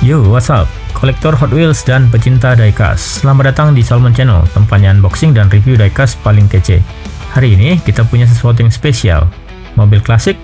Yo, what's up? Kolektor Hot Wheels dan pecinta diecast, selamat datang di Salmon Channel, tempatnya unboxing dan review diecast paling kece. Hari ini kita punya sesuatu yang spesial, mobil klasik,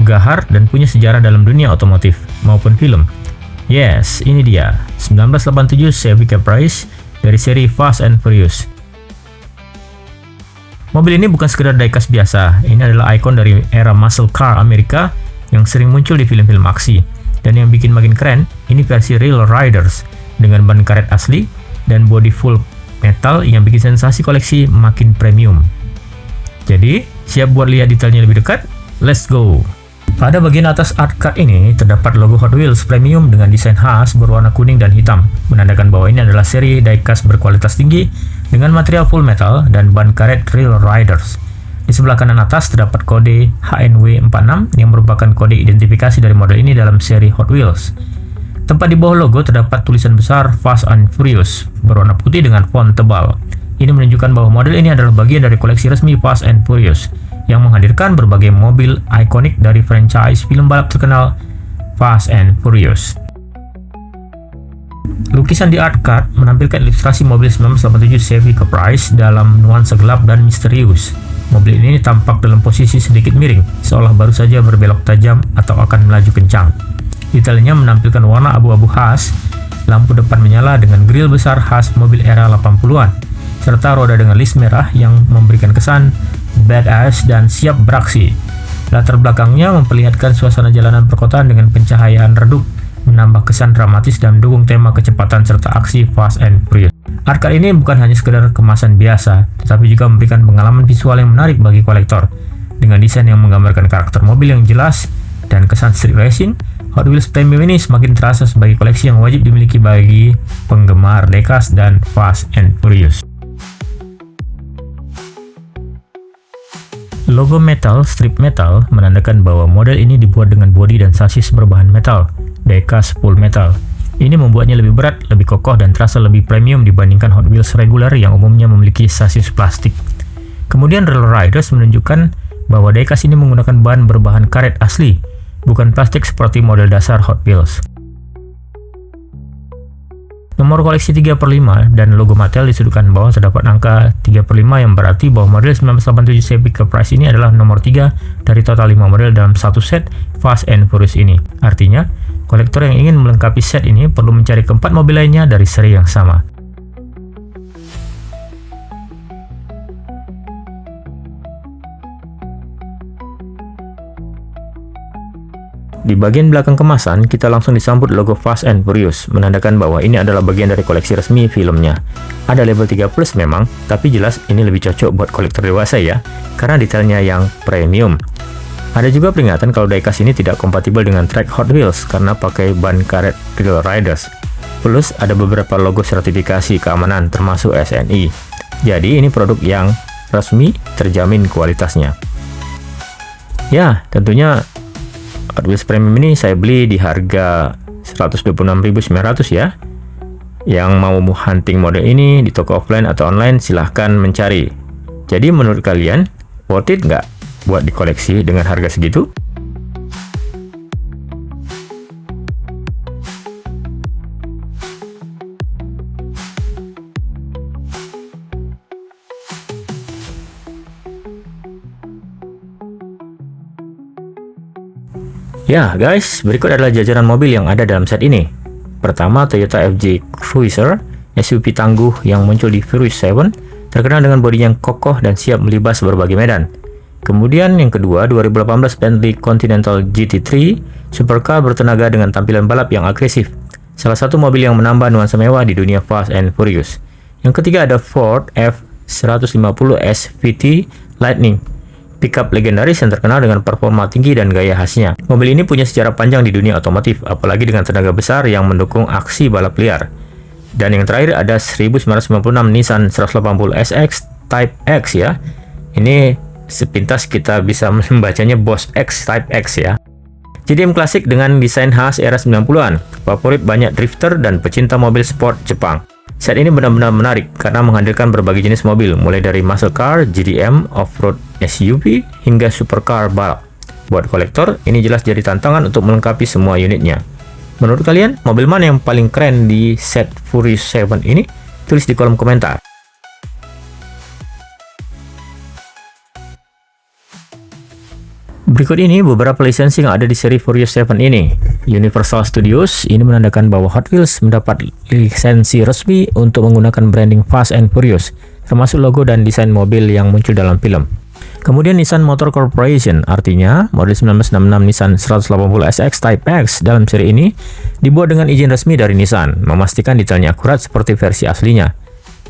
gahar, dan punya sejarah dalam dunia otomotif maupun film. Yes, ini dia, 1987 Chevy Caprice dari seri Fast and Furious. Mobil ini bukan sekedar diecast biasa, ini adalah ikon dari era muscle car Amerika yang sering muncul di film-film aksi. Dan yang bikin makin keren, ini versi Real Riders dengan ban karet asli dan body full metal yang bikin sensasi koleksi makin premium. Jadi, siap buat lihat detailnya lebih dekat? Let's go! Pada bagian atas art card ini, terdapat logo Hot Wheels Premium dengan desain khas berwarna kuning dan hitam, menandakan bahwa ini adalah seri diecast berkualitas tinggi dengan material full metal dan ban karet Real Riders. Di sebelah kanan atas terdapat kode HNW46 yang merupakan kode identifikasi dari model ini dalam seri Hot Wheels. Tepat di bawah logo terdapat tulisan besar Fast and Furious berwarna putih dengan font tebal. Ini menunjukkan bahwa model ini adalah bagian dari koleksi resmi Fast and Furious yang menghadirkan berbagai mobil ikonik dari franchise film balap terkenal Fast and Furious. Lukisan di art card menampilkan ilustrasi mobil 1987 Chevy Caprice dalam nuansa gelap dan misterius. Mobil ini tampak dalam posisi sedikit miring, seolah baru saja berbelok tajam atau akan melaju kencang. Detailnya menampilkan warna abu-abu khas, lampu depan menyala dengan grill besar khas mobil era 80-an, serta roda dengan list merah yang memberikan kesan badass dan siap beraksi. Latar belakangnya memperlihatkan suasana jalanan perkotaan dengan pencahayaan redup, menambah kesan dramatis dan mendukung tema kecepatan serta aksi Fast and Furious. Art card ini bukan hanya sekedar kemasan biasa, tetapi juga memberikan pengalaman visual yang menarik bagi kolektor. Dengan desain yang menggambarkan karakter mobil yang jelas dan kesan street racing, Hot Wheels Premium ini semakin terasa sebagai koleksi yang wajib dimiliki bagi penggemar diecast dan Fast and Furious. Logo metal strip metal menandakan bahwa model ini dibuat dengan bodi dan sasis berbahan metal, diecast full metal. Ini membuatnya lebih berat, lebih kokoh, dan terasa lebih premium dibandingkan Hot Wheels regular yang umumnya memiliki sasis plastik. Kemudian Real Riders menunjukkan bahwa diecast ini menggunakan ban berbahan karet asli, bukan plastik seperti model dasar Hot Wheels. Nomor koleksi 3/5 dan logo Mattel di sudut kanan bawah terdapat angka 3/5 yang berarti bahwa model 1987 Chevy Caprice ini adalah nomor 3 dari total 5 model dalam satu set Fast and Furious ini. Artinya, kolektor yang ingin melengkapi set ini perlu mencari keempat mobil lainnya dari seri yang sama. Di bagian belakang kemasan, kita langsung disambut logo Fast and Furious, menandakan bahwa ini adalah bagian dari koleksi resmi filmnya. Ada label 3+ memang, tapi jelas ini lebih cocok buat kolektor dewasa ya, karena detailnya yang premium. Ada juga peringatan kalau diecast ini tidak kompatibel dengan track Hot Wheels karena pakai ban karet Real Riders. Plus, ada beberapa logo sertifikasi keamanan termasuk SNI. Jadi, ini produk yang resmi, terjamin kualitasnya. Ya, tentunya Hot Wheels Premium ini saya beli di harga 126.900 ya. Yang mau hunting model ini di toko offline atau online silahkan mencari. Jadi menurut kalian, worth it nggak buat dikoleksi dengan harga segitu? Ya guys, berikut adalah jajaran mobil yang ada dalam set ini. Pertama, Toyota FJ Cruiser, SUV tangguh yang muncul di Furious 7, terkenal dengan bodi yang kokoh dan siap melibas berbagai medan. Kemudian yang kedua, 2018 Bentley Continental GT3, supercar bertenaga dengan tampilan balap yang agresif. Salah satu mobil yang menambah nuansa mewah di dunia Fast and Furious. Yang ketiga ada Ford F150 SVT Lightning, pickup legendaris yang terkenal dengan performa tinggi dan gaya khasnya. Mobil ini punya sejarah panjang di dunia otomotif, apalagi dengan tenaga besar yang mendukung aksi balap liar. Dan yang terakhir ada 1996 Nissan 180 SX Type X ya. Ini sepintas kita bisa membacanya Boss X Type X ya. JDM klasik dengan desain khas era 90-an, favorit banyak drifter dan pecinta mobil sport Jepang. Set ini benar-benar menarik karena menghadirkan berbagai jenis mobil, mulai dari muscle car, GDM, off-road SUV, hingga supercar balap. Buat kolektor, ini jelas jadi tantangan untuk melengkapi semua unitnya. Menurut kalian, mobil mana yang paling keren di set Furious 7 ini? Tulis di kolom komentar. Berikut ini beberapa lisensi yang ada di seri Furious 7 ini. Universal Studios ini menandakan bahwa Hot Wheels mendapat lisensi resmi untuk menggunakan branding Fast and Furious, termasuk logo dan desain mobil yang muncul dalam film. Kemudian Nissan Motor Corporation, artinya model 1966 Nissan 180 SX Type X dalam seri ini dibuat dengan izin resmi dari Nissan, memastikan detailnya akurat seperti versi aslinya.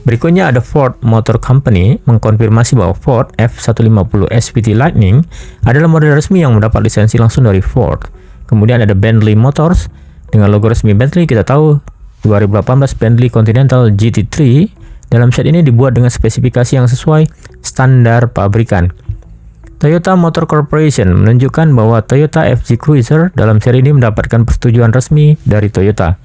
Berikutnya ada Ford Motor Company mengkonfirmasi bahwa Ford F150 SVT Lightning adalah model resmi yang mendapat lisensi langsung dari Ford. Kemudian ada Bentley Motors dengan logo resmi Bentley. Kita tahu 2018 Bentley Continental GT3 dalam set ini dibuat dengan spesifikasi yang sesuai standar pabrikan. Toyota Motor Corporation menunjukkan bahwa Toyota FJ Cruiser dalam seri ini mendapatkan persetujuan resmi dari Toyota.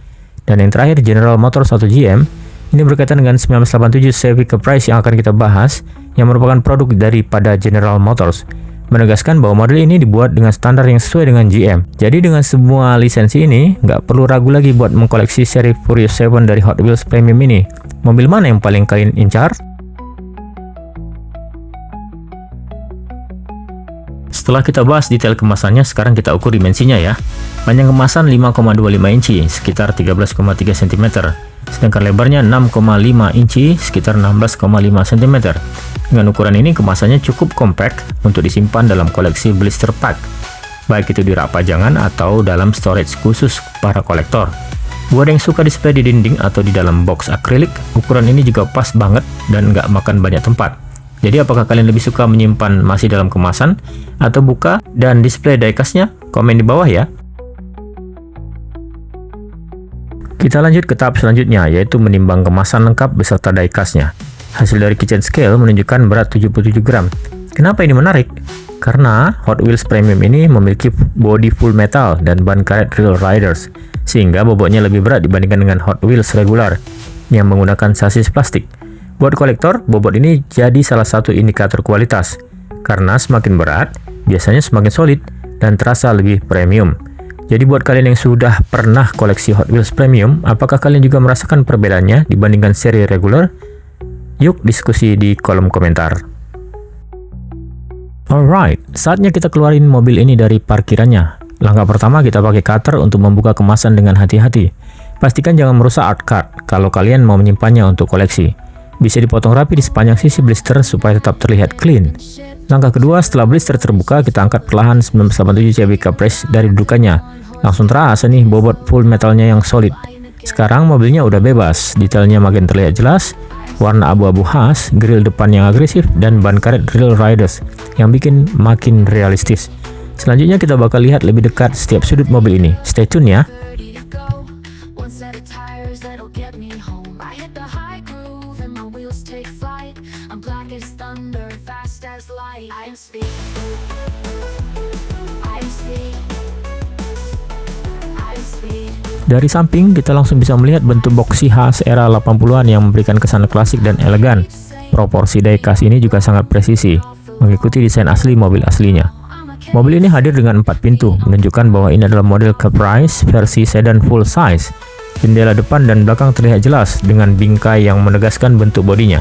Dan yang terakhir General Motors atau GM. Ini berkaitan dengan 1987 Chevy Caprice yang akan kita bahas, yang merupakan produk daripada General Motors, menegaskan bahwa model ini dibuat dengan standar yang sesuai dengan GM. Jadi dengan semua lisensi ini, nggak perlu ragu lagi buat mengkoleksi seri Furious 7 dari Hot Wheels Premium ini. Mobil mana yang paling kalian incar? Setelah kita bahas detail kemasannya, sekarang kita ukur dimensinya ya. Panjang kemasan 5,25 inci, sekitar 13,3 cm. Sedangkan lebarnya 6,5 inci, sekitar 16,5 cm. Dengan ukuran ini, kemasannya cukup compact untuk disimpan dalam koleksi blister pack, baik itu di rak pajangan atau dalam storage khusus para kolektor. Buat yang suka display di dinding atau di dalam box akrilik, ukuran ini juga pas banget dan nggak makan banyak tempat. Jadi apakah kalian lebih suka menyimpan masih dalam kemasan atau buka dan display diecast-nya? Komen di bawah ya. Kita lanjut ke tahap selanjutnya, yaitu menimbang kemasan lengkap beserta diecast-nya. Hasil dari kitchen scale menunjukkan berat 77 gram. Kenapa ini menarik? Karena Hot Wheels Premium ini memiliki bodi full metal dan ban karet Real Riders, sehingga bobotnya lebih berat dibandingkan dengan Hot Wheels regular yang menggunakan sasis plastik. Buat kolektor, bobot ini jadi salah satu indikator kualitas, karena semakin berat, biasanya semakin solid dan terasa lebih premium. Jadi buat kalian yang sudah pernah koleksi Hot Wheels Premium, apakah kalian juga merasakan perbedaannya dibandingkan seri regular? Yuk diskusi di kolom komentar. Alright, saatnya kita keluarin mobil ini dari parkirannya. Langkah pertama, kita pakai cutter untuk membuka kemasan dengan hati-hati. Pastikan jangan merusak art card kalau kalian mau menyimpannya untuk koleksi. Bisa dipotong rapi di sepanjang sisi blister supaya tetap terlihat clean. Langkah kedua, setelah blister terbuka, kita angkat perlahan 1987 Chevy Caprice dari dudukannya. Langsung terasa nih bobot full metalnya yang solid. Sekarang mobilnya udah bebas, detailnya makin terlihat jelas, warna abu-abu khas, grill depan yang agresif, dan ban karet Real Riders yang bikin makin realistis. Selanjutnya kita bakal lihat lebih dekat setiap sudut mobil ini. Stay tune ya. Dari samping, kita langsung bisa melihat bentuk boxy khas era 80-an yang memberikan kesan klasik dan elegan. Proporsi diecast ini juga sangat presisi, mengikuti desain asli mobil aslinya. Mobil ini hadir dengan 4 pintu, menunjukkan bahwa ini adalah model Caprice versi sedan full size. Jendela depan dan belakang terlihat jelas dengan bingkai yang menegaskan bentuk bodinya.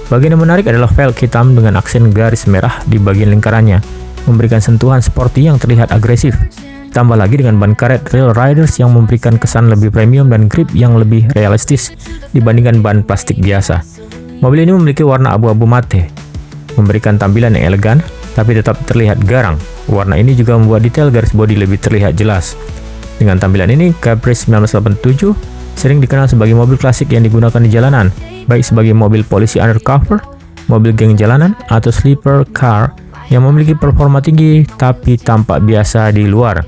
Bagian yang menarik adalah velg hitam dengan aksen garis merah di bagian lingkarannya, memberikan sentuhan sporty yang terlihat agresif. Tambah lagi dengan ban karet Real Riders yang memberikan kesan lebih premium dan grip yang lebih realistis dibandingkan ban plastik biasa. Mobil ini memiliki warna abu-abu mate, memberikan tampilan yang elegan tapi tetap terlihat garang. Warna ini juga membuat detail garis bodi lebih terlihat jelas. Dengan tampilan ini, Caprice 1987 sering dikenal sebagai mobil klasik yang digunakan di jalanan, baik sebagai mobil polisi undercover, mobil geng jalanan, atau sleeper car yang memiliki performa tinggi tapi tampak biasa di luar.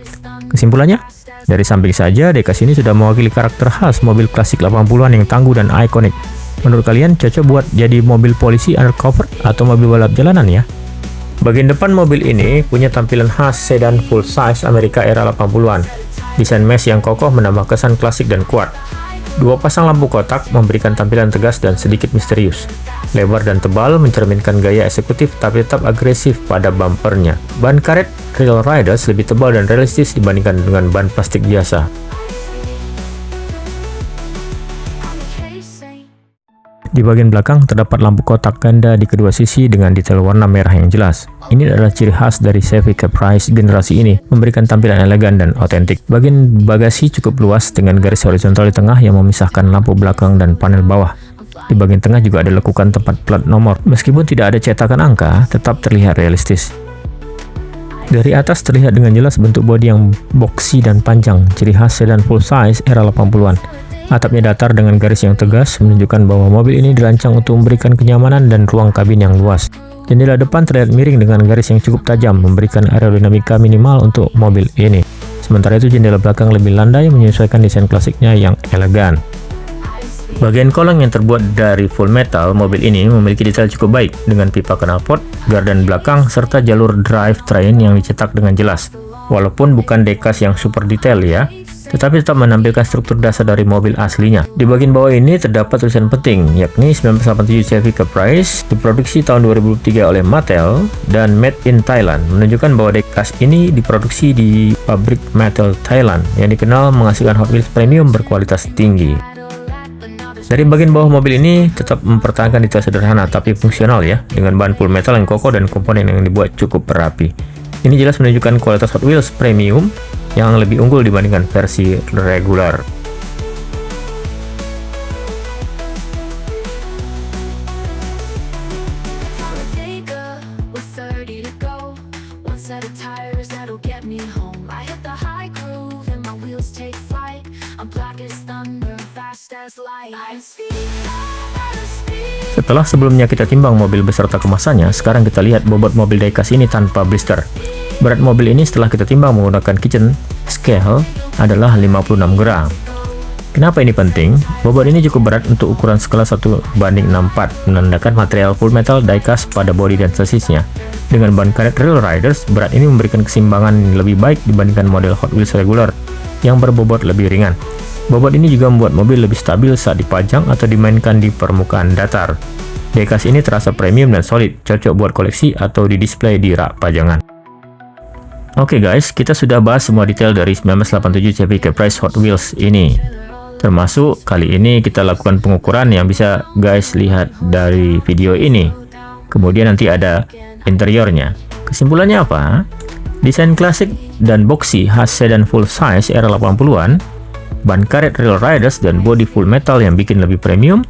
Kesimpulannya, dari samping saja diecast ini sudah mewakili karakter khas mobil klasik 80-an yang tangguh dan ikonik. Menurut kalian cocok buat jadi mobil polisi undercover atau mobil balap jalanan ya? Bagian depan mobil ini punya tampilan khas sedan full size Amerika era 80-an. Desain mesh yang kokoh menambah kesan klasik dan kuat. Dua pasang lampu kotak memberikan tampilan tegas dan sedikit misterius. Lebar dan tebal mencerminkan gaya eksekutif tapi tetap agresif pada bumpernya. Ban karet Real Riders lebih tebal dan realistis dibandingkan dengan ban plastik biasa. Di bagian belakang terdapat lampu kotak ganda di kedua sisi dengan detail warna merah yang jelas. Ini adalah ciri khas dari Chevy Caprice generasi ini, memberikan tampilan elegan dan otentik. Bagian bagasi cukup luas dengan garis horizontal di tengah yang memisahkan lampu belakang dan panel bawah. Di bagian tengah juga ada lekukan tempat plat nomor. Meskipun tidak ada cetakan angka, tetap terlihat realistis. Dari atas terlihat dengan jelas bentuk bodi yang boxy dan panjang, ciri khas sedan full size era 80-an. Atapnya datar dengan garis yang tegas, menunjukkan bahwa mobil ini dirancang untuk memberikan kenyamanan dan ruang kabin yang luas. Jendela depan terlihat miring dengan garis yang cukup tajam, memberikan aerodinamika minimal untuk mobil ini. Sementara itu jendela belakang lebih landai, menyesuaikan desain klasiknya yang elegan. Bagian kolong yang terbuat dari full metal mobil ini memiliki detail cukup baik, dengan pipa knalpot, gardan belakang, serta jalur drivetrain yang dicetak dengan jelas. Walaupun bukan diecast yang super detail ya, tetapi tetap menampilkan struktur dasar dari mobil aslinya. Di bagian bawah ini terdapat tulisan penting, yakni 1987 Chevy Caprice, diproduksi tahun 2003 oleh Mattel, dan Made in Thailand, menunjukkan bahwa diecast ini diproduksi di pabrik Mattel Thailand, yang dikenal menghasilkan Hot Wheels premium berkualitas tinggi. Dari bagian bawah mobil ini tetap mempertahankan detail sederhana tapi fungsional ya, dengan bahan full metal yang kokoh dan komponen yang dibuat cukup rapi. Ini jelas menunjukkan kualitas Hot Wheels premium yang lebih unggul dibandingkan versi regular. Setelah sebelumnya kita timbang mobil beserta kemasannya, sekarang kita lihat bobot mobil diecast ini tanpa blister. Berat mobil ini setelah kita timbang menggunakan kitchen scale adalah 56 gram. Kenapa ini penting? Bobot ini cukup berat untuk ukuran skala 1:64, menandakan material full metal diecast pada bodi dan sasisnya. Dengan ban karet Real Riders, berat ini memberikan keseimbangan yang lebih baik dibandingkan model Hot Wheels regular yang berbobot lebih ringan. Bobot ini juga membuat mobil lebih stabil saat dipajang atau dimainkan di permukaan datar. Diecast ini terasa premium dan solid, cocok buat koleksi atau di display di rak pajangan. Oke guys, kita sudah bahas semua detail dari 1987 Chevy Caprice Hot Wheels ini. Termasuk kali ini kita lakukan pengukuran yang bisa guys lihat dari video ini. Kemudian nanti ada interiornya. Kesimpulannya apa? Desain klasik dan boxy khas sedan full size era 80-an, ban karet Real Riders dan bodi full metal yang bikin lebih premium,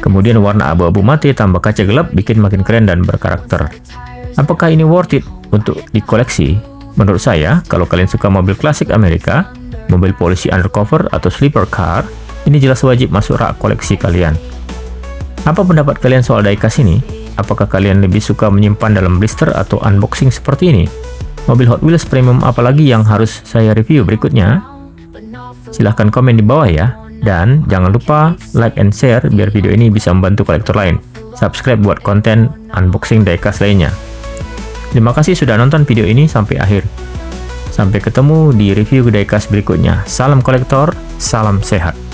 kemudian warna abu-abu mati tambah kaca gelap bikin makin keren dan berkarakter. Apakah ini worth it untuk dikoleksi? Menurut saya, kalau kalian suka mobil klasik Amerika, mobil polisi undercover atau sleeper car, ini jelas wajib masuk rak koleksi kalian. Apa pendapat kalian soal diecast ini? Apakah kalian lebih suka menyimpan dalam blister atau unboxing seperti ini? Mobil Hot Wheels premium apalagi yang harus saya review berikutnya? Silahkan komen di bawah ya. Dan jangan lupa like and share biar video ini bisa membantu kolektor lain. Subscribe buat konten unboxing diecast lainnya. Terima kasih sudah nonton video ini sampai akhir. Sampai ketemu di review diecast berikutnya. Salam kolektor, salam sehat.